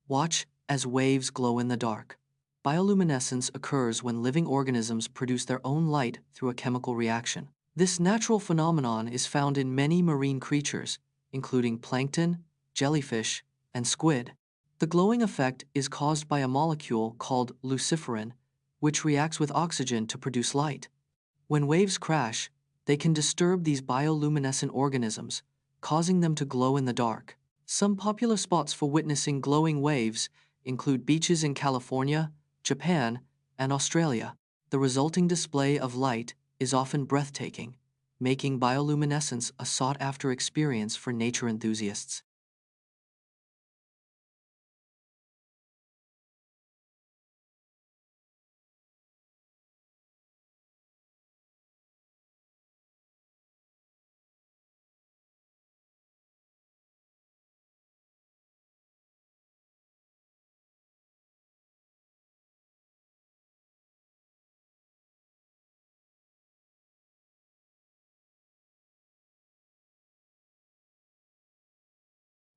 Watch as waves glow in the dark. Bioluminescence occurs when living organisms produce their own light through a chemical reaction. This natural phenomenon is found in many marine creatures, including plankton, jellyfish, and squid. The glowing effect is caused by a molecule called luciferin, which reacts with oxygen to produce light. When waves crash, they can disturb these bioluminescent organisms, causing them to glow in the dark. Some popular spots for witnessing glowing waves include beaches in California, Japan, and Australia. The resulting display of light is often breathtaking, making bioluminescence a sought-after experience for nature enthusiasts.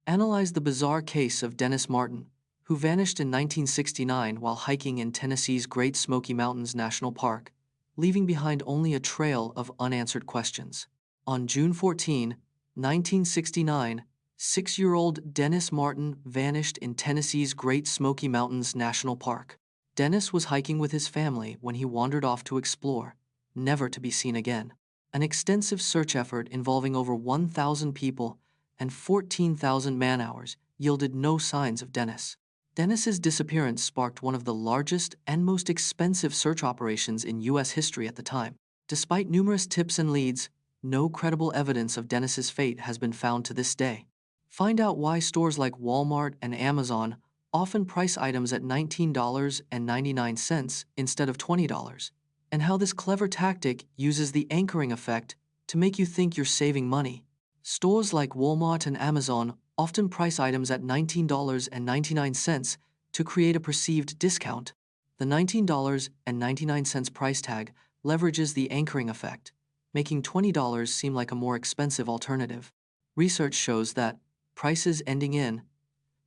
Analyze the bizarre case of Dennis Martin, who vanished in 1969 while hiking in Tennessee's Great Smoky Mountains National Park, leaving behind only a trail of unanswered questions. On June 14, 1969, six-year-old Dennis Martin vanished in Tennessee's Great Smoky Mountains National Park. Dennis was hiking with his family when he wandered off to explore, never to be seen again. An extensive search effort involving over 1,000 people and 14,000 man-hours yielded no signs of Dennis. Dennis's disappearance sparked one of the largest and most expensive search operations in U.S. history at the time. Despite numerous tips and leads, no credible evidence of Dennis's fate has been found to this day. Find out why stores like Walmart and Amazon often price items at $19.99 instead of $20, and how this clever tactic uses the anchoring effect to make you think you're saving money. Stores like Walmart and Amazon often price items at $19.99 to create a perceived discount. The $19.99 price tag leverages the anchoring effect, making $20 seem like a more expensive alternative. Research shows that prices ending in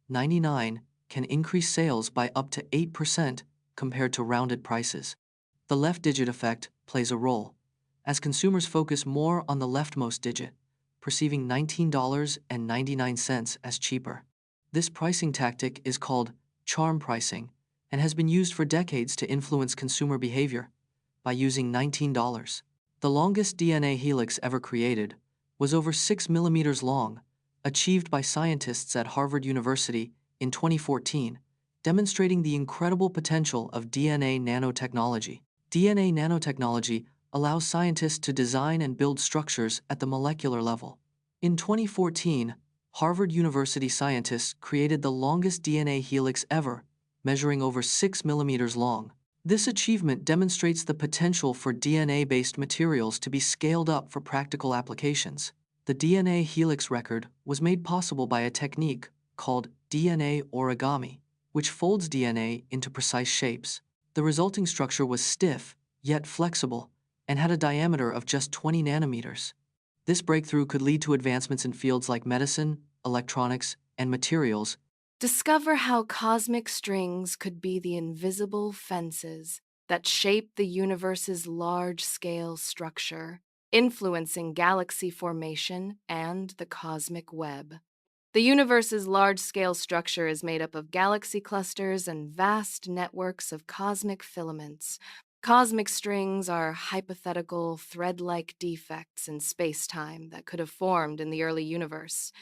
99 can increase sales by up to 8% compared to rounded prices. The left-digit effect plays a role, as consumers focus more on the leftmost digit, perceiving $19.99 as cheaper. This pricing tactic is called charm pricing and has been used for decades to influence consumer behavior by using $19. The longest DNA helix ever created was over 6 millimeters long, achieved by scientists at Harvard University in 2014, demonstrating the incredible potential of DNA nanotechnology. DNA nanotechnology allows scientists to design and build structures at the molecular level. In 2014, Harvard University scientists created the longest DNA helix ever, measuring over 6 millimeters long. This achievement demonstrates the potential for DNA-based materials to be scaled up for practical applications. The DNA Helix Record was made possible by a technique called DNA origami, which folds DNA into precise shapes. The resulting structure was stiff, yet flexible, and had a diameter of just 20 nanometers. This breakthrough could lead to advancements in fields like medicine, electronics, and materials. Discover how cosmic strings could be the invisible fences that shape the universe's large-scale structure, influencing galaxy formation and the cosmic web. The universe's large-scale structure is made up of galaxy clusters and vast networks of cosmic filaments. Cosmic strings are hypothetical, thread-like defects in space-time that could have formed in the early universe.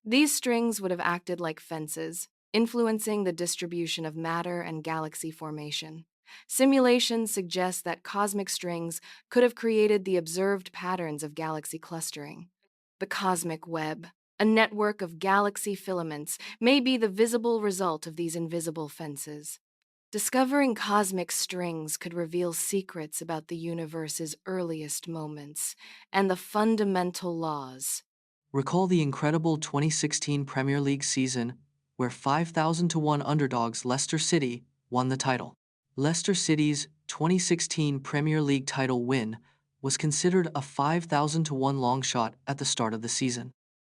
These strings would have acted like fences, influencing the distribution of matter and galaxy formation. Simulations suggest that cosmic strings could have created the observed patterns of galaxy clustering. The cosmic web, a network of galaxy filaments, may be the visible result of these invisible fences. Discovering cosmic strings could reveal secrets about the universe's earliest moments and the fundamental laws. Recall the incredible 2016 Premier League season where 5,000-to-1 underdogs Leicester City won the title. Leicester City's 2016 Premier League title win was considered a 5,000-to-1 long shot at the start of the season.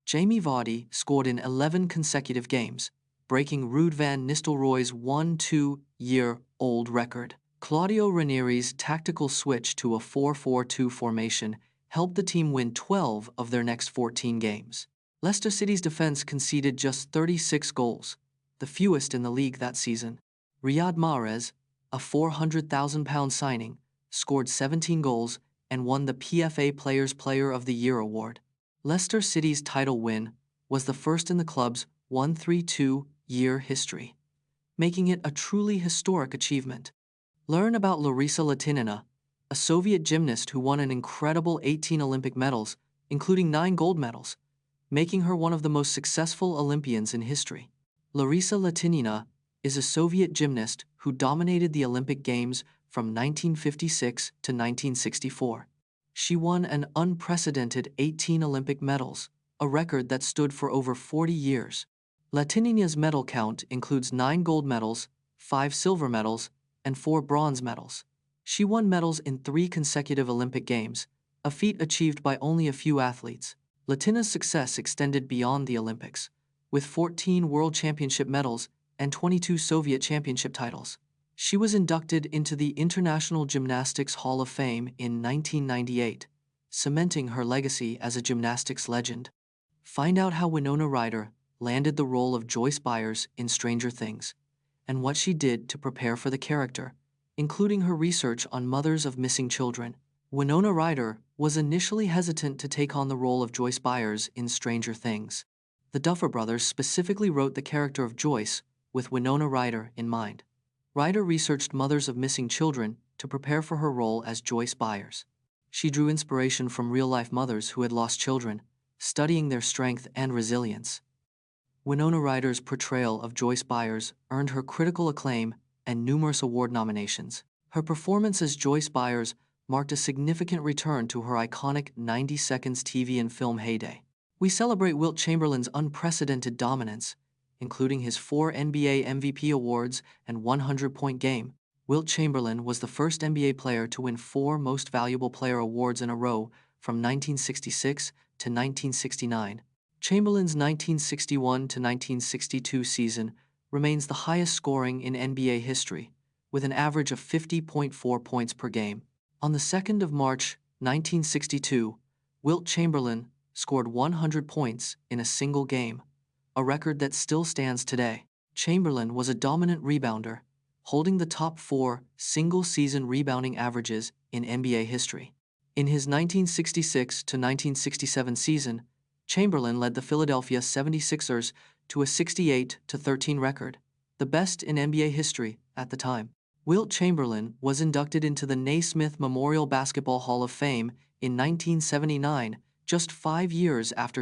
Jamie Vardy scored in 11 consecutive games, breaking Ruud van Nistelrooy's 1-2-year-old record. Claudio Ranieri's tactical switch to a 4-4-2 formation helped the team win 12 of their next 14 games. Leicester City's defense conceded just 36 goals, the fewest in the league that season. Riyad Mahrez, a £400,000 signing, scored 17 goals and won the PFA Players Player of the Year award. Leicester City's title win was the first in the club's 132-year history, making it a truly historic achievement. Learn about Larisa Latinina, a Soviet gymnast who won an incredible 18 Olympic medals, including 9 gold medals, making her one of the most successful Olympians in history. Larisa Latinina is a Soviet gymnast who dominated the Olympic Games from 1956 to 1964. She won an unprecedented 18 Olympic medals, a record that stood for over 40 years. Latinina's medal count includes 9 gold medals, 5 silver medals, and 4 bronze medals. She won medals in 3 consecutive Olympic Games, a feat achieved by only a few athletes. Latina's success extended beyond the Olympics, with 14 World Championship medals and 22 Soviet Championship titles. She was inducted into the International Gymnastics Hall of Fame in 1998, cementing her legacy as a gymnastics legend. Find out how Winona Ryder landed the role of Joyce Byers in Stranger Things, and what she did to prepare for the character, including her research on mothers of missing children. Winona Ryder was initially hesitant to take on the role of Joyce Byers in Stranger Things. The Duffer Brothers specifically wrote the character of Joyce with Winona Ryder in mind. Ryder researched mothers of missing children to prepare for her role as Joyce Byers. She drew inspiration from real-life mothers who had lost children, studying their strength and resilience. Winona Ryder's portrayal of Joyce Byers earned her critical acclaim and numerous award nominations. Her performance as Joyce Byers marked a significant return to her iconic 90 seconds TV and film heyday. We celebrate Wilt Chamberlain's unprecedented dominance, including his 4 NBA MVP awards and 100-point game. Wilt Chamberlain was the first NBA player to win 4 Most Valuable Player awards in a row from 1966 to 1969. Chamberlain's 1961 to 1962 season remains the highest scoring in NBA history, with an average of 50.4 points per game. On the 2nd of March, 1962, Wilt Chamberlain scored 100 points in a single game, a record that still stands today. Chamberlain was a dominant rebounder, holding the top 4 single-season rebounding averages in NBA history. In his 1966 to 1967 season, Chamberlain led the Philadelphia 76ers to a 68-13 record, the best in NBA history at the time. Wilt Chamberlain was inducted into the Naismith Memorial Basketball Hall of Fame in 1979, just 5 years after